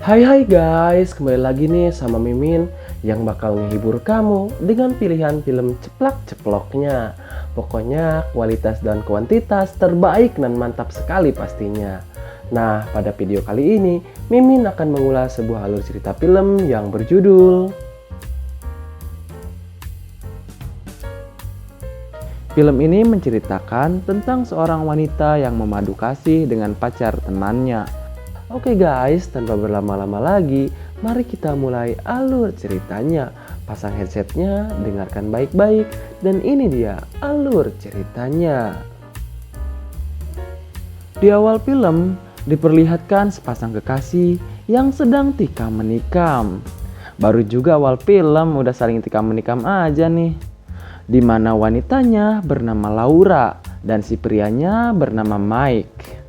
Hai guys, kembali lagi nih sama Mimin yang bakal menghibur kamu dengan pilihan film ceplak-ceploknya. Pokoknya kualitas dan kuantitas terbaik dan mantap sekali pastinya. Nah, pada video kali ini Mimin akan mengulas sebuah alur cerita film yang berjudul Film ini menceritakan tentang seorang wanita yang memadu kasih dengan pacar temannya. Oke guys, tanpa berlama-lama lagi, mari kita mulai alur ceritanya. Pasang headsetnya, dengarkan baik-baik, dan ini dia alur ceritanya. Di awal film, diperlihatkan sepasang kekasih yang sedang tikam menikam. Baru juga awal film udah saling tikam menikam aja nih. Di mana wanitanya bernama Laura dan si prianya bernama Mike.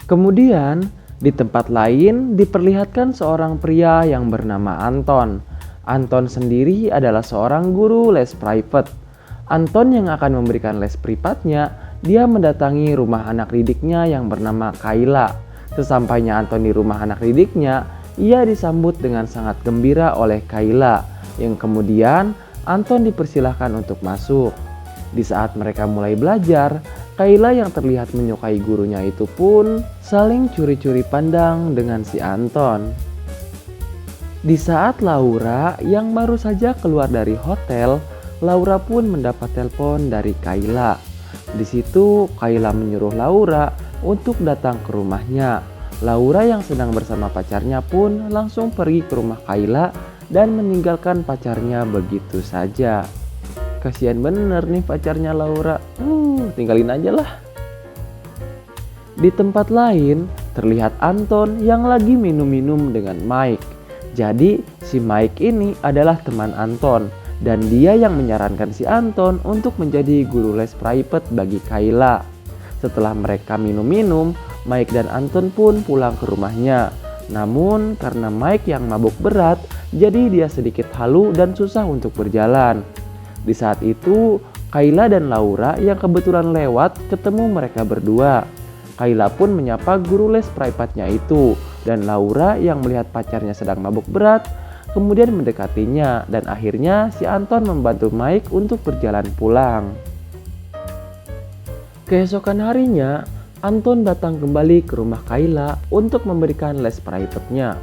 Kemudian, di tempat lain diperlihatkan seorang pria yang bernama Anton. Anton sendiri adalah seorang guru les private. Anton yang akan memberikan les privatnya, dia mendatangi rumah anak didiknya yang bernama Kayla. Sesampainya Anton di rumah anak didiknya, ia disambut dengan sangat gembira oleh Kayla, yang kemudian Anton dipersilahkan untuk masuk. Di saat mereka mulai belajar, Kayla yang terlihat menyukai gurunya itu pun saling curi-curi pandang dengan si Anton. Di saat Laura yang baru saja keluar dari hotel, Laura pun mendapat telepon dari Kayla. Di situ Kayla menyuruh Laura untuk datang ke rumahnya. Laura yang sedang bersama pacarnya pun langsung pergi ke rumah Kayla dan meninggalkan pacarnya begitu saja. Kasian bener nih pacarnya Laura, tinggalin aja lah. Di tempat lain terlihat Anton yang lagi minum-minum dengan Mike. Jadi si Mike ini adalah teman Anton dan dia yang menyarankan si Anton untuk menjadi guru les private bagi Kayla. Setelah mereka minum-minum, Mike dan Anton pun pulang ke rumahnya. Namun karena Mike yang mabuk berat, jadi dia sedikit halu dan susah untuk berjalan. Di saat itu, Kayla dan Laura yang kebetulan lewat ketemu mereka berdua. Kayla pun menyapa guru les private-nya itu, dan Laura yang melihat pacarnya sedang mabuk berat, kemudian mendekatinya, dan akhirnya si Anton membantu Mike untuk berjalan pulang. Keesokan harinya, Anton datang kembali ke rumah Kayla untuk memberikan les private-nya.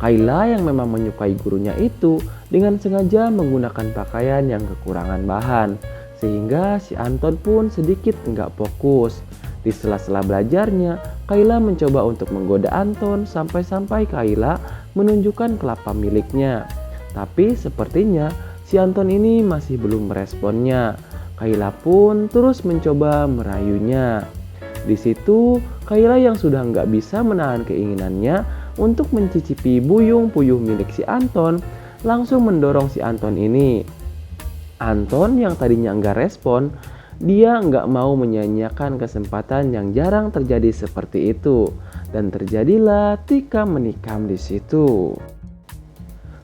Kayla yang memang menyukai gurunya itu dengan sengaja menggunakan pakaian yang kekurangan bahan, sehingga si Anton pun sedikit enggak fokus. Di sela-sela belajarnya, Kayla mencoba untuk menggoda Anton sampai-sampai Kayla menunjukkan kelapa miliknya. Tapi sepertinya si Anton ini masih belum meresponnya. Kayla pun terus mencoba merayunya. Di situ Kayla yang sudah nggak bisa menahan keinginannya untuk mencicipi buyung puyuh milik si Anton, langsung mendorong si Anton ini. Anton yang tadinya nggak respon, dia nggak mau menyia-nyiakan kesempatan yang jarang terjadi seperti itu, dan terjadilah tikam menikam di situ.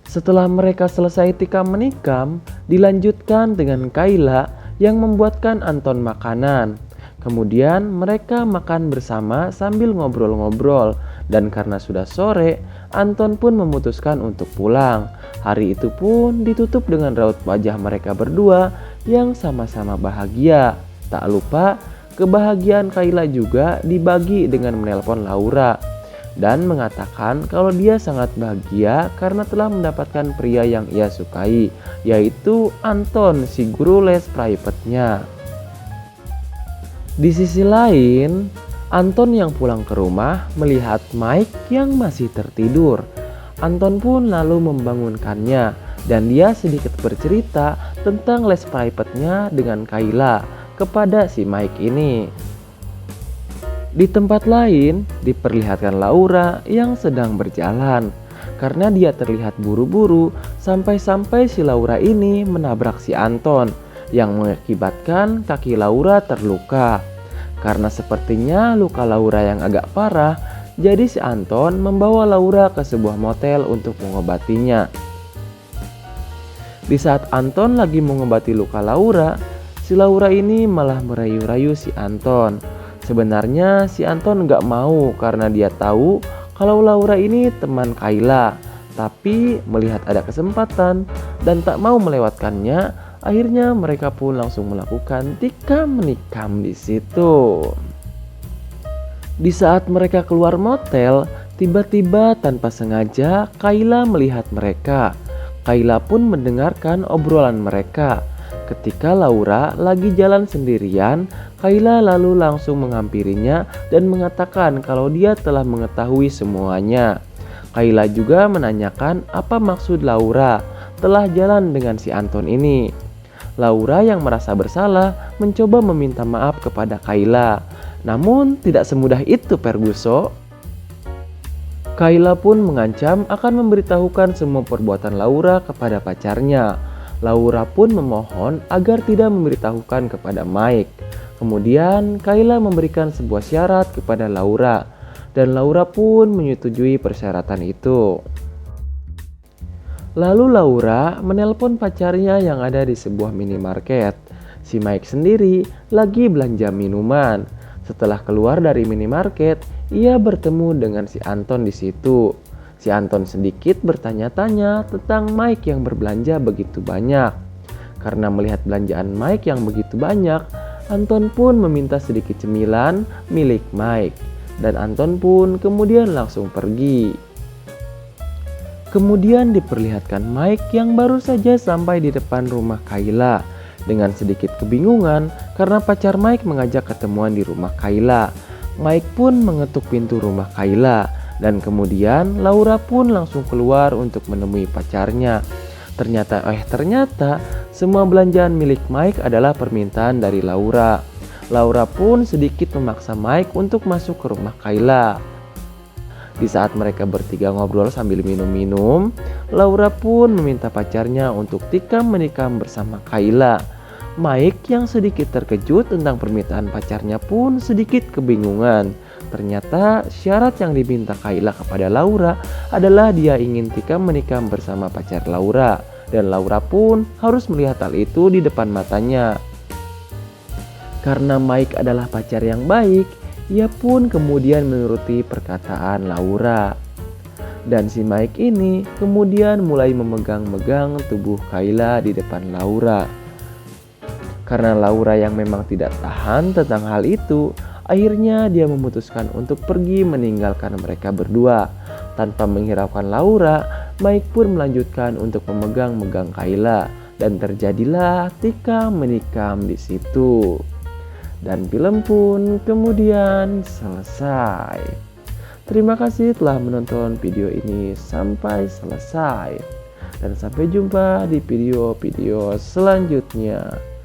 Setelah mereka selesai tikam menikam, dilanjutkan dengan Kayla yang membuatkan Anton makanan. Kemudian mereka makan bersama sambil ngobrol-ngobrol, dan karena sudah sore, Anton pun memutuskan untuk pulang. Hari itu pun ditutup dengan raut wajah mereka berdua yang sama-sama bahagia. Tak lupa, kebahagiaan Kayla juga dibagi dengan menelpon Laura dan mengatakan kalau dia sangat bahagia karena telah mendapatkan pria yang ia sukai, yaitu Anton, si guru les private-nya. Di sisi lain, Anton yang pulang ke rumah melihat Mike yang masih tertidur. Anton pun lalu membangunkannya dan dia sedikit bercerita tentang les private-nya dengan Kayla kepada si Mike ini. Di tempat lain diperlihatkan Laura yang sedang berjalan. Karena dia terlihat buru-buru sampai-sampai si Laura ini menabrak si Anton yang mengakibatkan kaki Laura terluka. Karena sepertinya luka Laura yang agak parah, jadi si Anton membawa Laura ke sebuah motel untuk mengobatinya. Di saat Anton lagi mengobati luka Laura, si Laura ini malah merayu-rayu si Anton. Sebenarnya si Anton gak mau karena dia tahu kalau Laura ini teman Kayla, tapi melihat ada kesempatan dan tak mau melewatkannya, akhirnya mereka pun langsung melakukan tikam menikam di situ. Di saat mereka keluar motel, tiba-tiba tanpa sengaja Kayla melihat mereka. Kayla pun mendengarkan obrolan mereka. Ketika Laura lagi jalan sendirian, Kayla lalu langsung menghampirinya dan mengatakan kalau dia telah mengetahui semuanya. Kayla juga menanyakan apa maksud Laura telah jalan dengan si Anton ini. Laura yang merasa bersalah mencoba meminta maaf kepada Kayla. Namun tidak semudah itu, Ferguson. Kayla pun mengancam akan memberitahukan semua perbuatan Laura kepada pacarnya. Laura pun memohon agar tidak memberitahukan kepada Mike. Kemudian Kayla memberikan sebuah syarat kepada Laura, dan Laura pun menyetujui persyaratan itu. Lalu Laura menelpon pacarnya yang ada di sebuah minimarket. Si Mike sendiri lagi belanja minuman. Setelah keluar dari minimarket, ia bertemu dengan si Anton di situ. Si Anton sedikit bertanya-tanya tentang Mike yang berbelanja begitu banyak. Karena melihat belanjaan Mike yang begitu banyak, Anton pun meminta sedikit cemilan milik Mike. Dan Anton pun kemudian langsung pergi. Kemudian diperlihatkan Mike yang baru saja sampai di depan rumah Kayla. Dengan sedikit kebingungan karena pacar Mike mengajak ketemuan di rumah Kayla. Mike pun mengetuk pintu rumah Kayla dan kemudian Laura pun langsung keluar untuk menemui pacarnya. Ternyata semua belanjaan milik Mike adalah permintaan dari Laura. Laura pun sedikit memaksa Mike untuk masuk ke rumah Kayla. Di saat mereka bertiga ngobrol sambil minum-minum, Laura pun meminta pacarnya untuk tikam menikam bersama Kayla. Mike yang sedikit terkejut tentang permintaan pacarnya pun sedikit kebingungan. Ternyata syarat yang diminta Kayla kepada Laura adalah dia ingin tikam menikam bersama pacar Laura. Dan Laura pun harus melihat hal itu di depan matanya. Karena Mike adalah pacar yang baik, ia pun kemudian menuruti perkataan Laura. Dan si Mike ini kemudian mulai memegang-megang tubuh Kayla di depan Laura. Karena Laura yang memang tidak tahan tentang hal itu, akhirnya dia memutuskan untuk pergi meninggalkan mereka berdua. Tanpa menghiraukan Laura, Mike pun melanjutkan untuk memegang-megang Kayla. Dan terjadilah tikam menikam di situ. Dan film pun kemudian selesai. Terima kasih telah menonton video ini sampai selesai. Dan sampai jumpa di video-video selanjutnya.